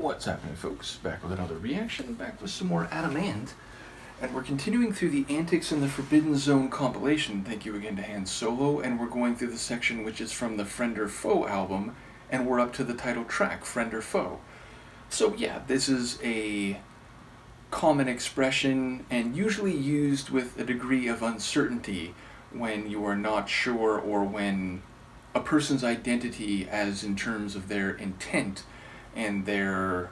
What's happening, folks? Back with another reaction, back with some more Adamant. And we're continuing through the Antics in the Forbidden Zone compilation. Thank you again to Han Solo. And we're going through the section which is from the Friend or Foe album. And we're up to the title track, Friend or Foe. So yeah, this is a common expression and usually used with a degree of uncertainty when you are not sure, or when a person's identity, as in terms of their intent and their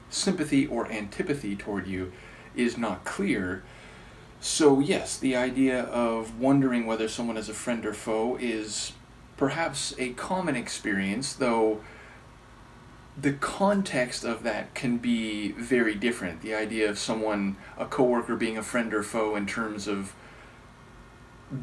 sympathy or antipathy toward you, is not clear. So yes, the idea of wondering whether someone is a friend or foe is perhaps a common experience, though the context of that can be very different. The idea of someone, a coworker, being a friend or foe in terms of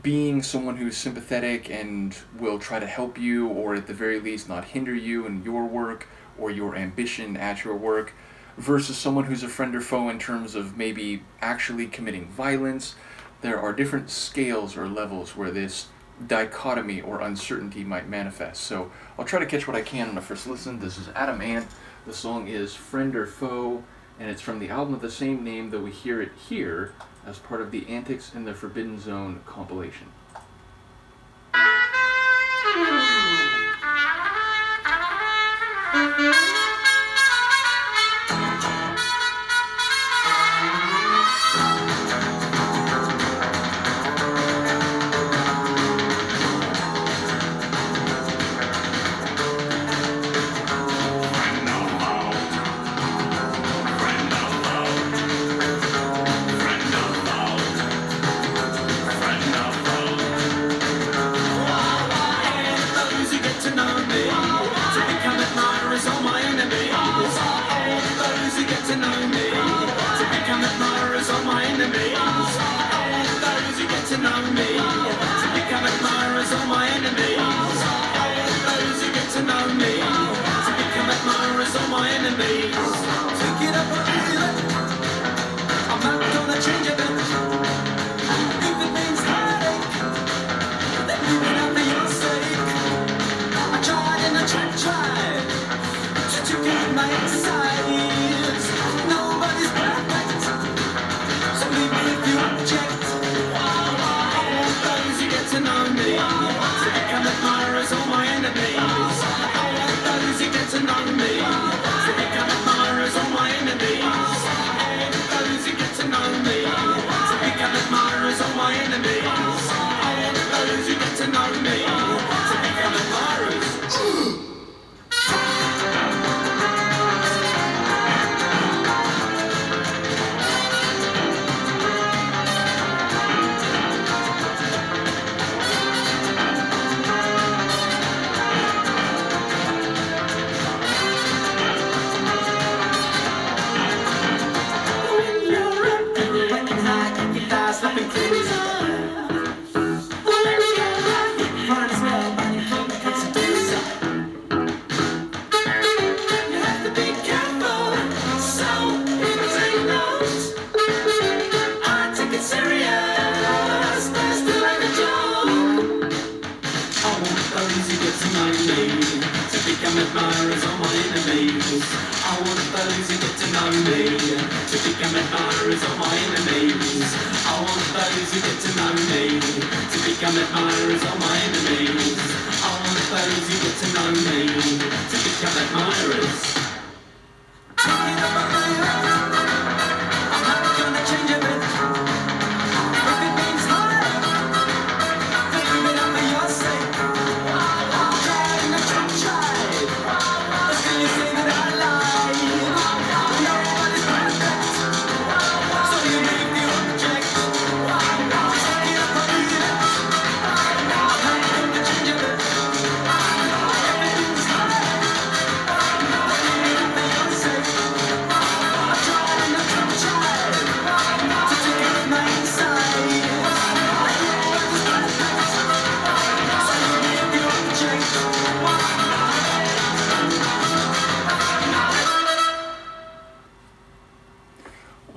being someone who's sympathetic and will try to help you, or at the very least not hinder you in your work or your ambition at your work, versus someone who's a friend or foe in terms of maybe actually committing violence. There are different scales or levels where this dichotomy or uncertainty might manifest. So I'll try to catch what I can on a first listen. This is Adamant. The song is Friend or Foe, and it's from the album of the same name, though we hear it here as part of the Antics in the Forbidden Zone compilation.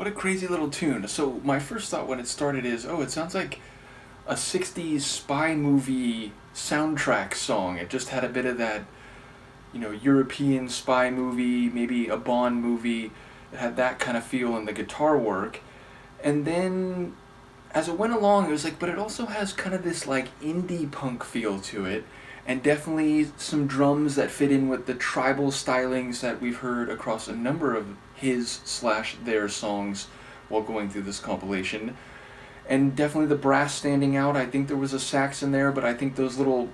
What a crazy little tune. So my first thought when it started is, oh, it sounds like a 60s spy movie soundtrack song. It just had a bit of that European spy movie, maybe a Bond movie. It had that kind of feel in the guitar work. And then as it went along, it was like, but it also has kind of this like indie punk feel to it, and definitely some drums that fit in with the tribal stylings that we've heard across a number of his/their songs while going through this compilation. And definitely the brass standing out. I think there was a sax in there, but I think those little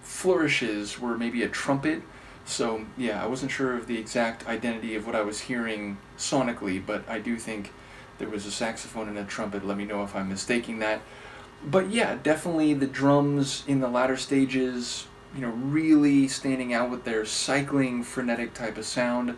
flourishes were maybe a trumpet. So yeah, I wasn't sure of the exact identity of what I was hearing sonically, but I do think there was a saxophone and a trumpet. Let me know if I'm mistaking that. But yeah, definitely the drums in the latter stages, really standing out with their cycling, frenetic type of sound.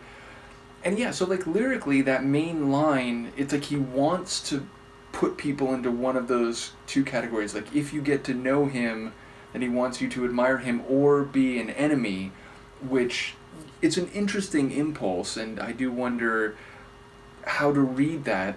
And yeah, so like lyrically, that main line, it's like he wants to put people into one of those two categories. Like if you get to know him, then he wants you to admire him or be an enemy, which it's an interesting impulse, and I do wonder how to read that.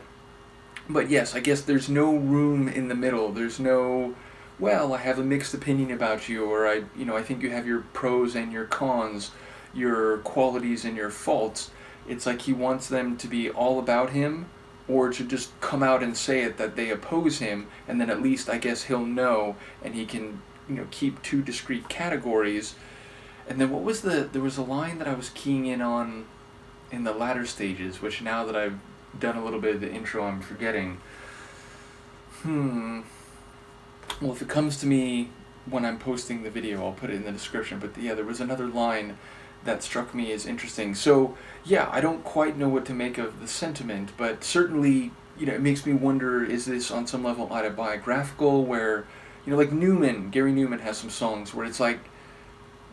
But yes, I guess there's no room in the middle. There's no, well, I have a mixed opinion about you, or I think you have your pros and your cons, your qualities and your faults. It's like he wants them to be all about him, or to just come out and say it that they oppose him, and then at least I guess he'll know, and he can, keep two discrete categories. And then there was a line that I was keying in on in the latter stages, which now that I've done a little bit of the intro, I'm forgetting. Well, if it comes to me when I'm posting the video, I'll put it in the description. But yeah, there was another line that struck me as interesting. So yeah, I don't quite know what to make of the sentiment, but certainly, it makes me wonder, is this on some level autobiographical, where, like Gary Newman has some songs where it's like,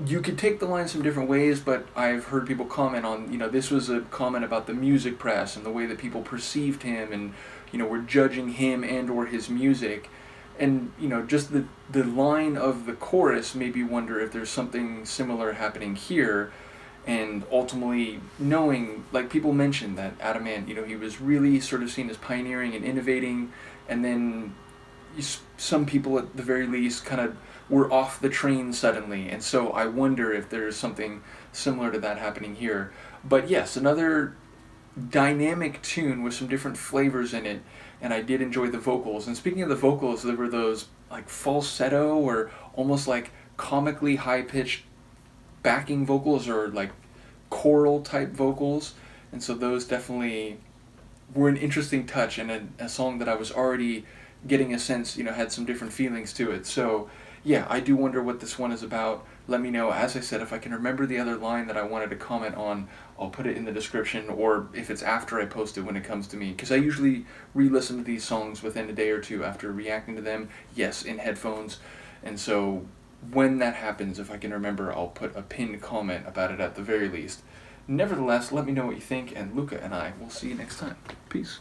you could take the line some different ways, but I've heard people comment on, this was a comment about the music press and the way that people perceived him, and, were judging him and or his music. And, just the line of the chorus made me wonder if there's something similar happening here. And ultimately knowing, like people mentioned that Adam Ant, he was really sort of seen as pioneering and innovating, and then some people at the very least kind of were off the train suddenly, and so I wonder if there's something similar to that happening here. But yes, another dynamic tune with some different flavors in it, and I did enjoy the vocals. And speaking of the vocals, there were those like falsetto or almost like comically high-pitched backing vocals, or like choral type vocals, and so those definitely were an interesting touch, and a song that I was already getting a sense, had some different feelings to it. So yeah, I do wonder what this one is about. Let me know. As I said, if I can remember the other line that I wanted to comment on, I'll put it in the description, or if it's after I post it when it comes to me, because I usually re-listen to these songs within a day or two after reacting to them, yes, in headphones. And so when that happens, if I can remember, I'll put a pinned comment about it at the very least. Nevertheless, let me know what you think, and Luca and I will see you next time. Peace.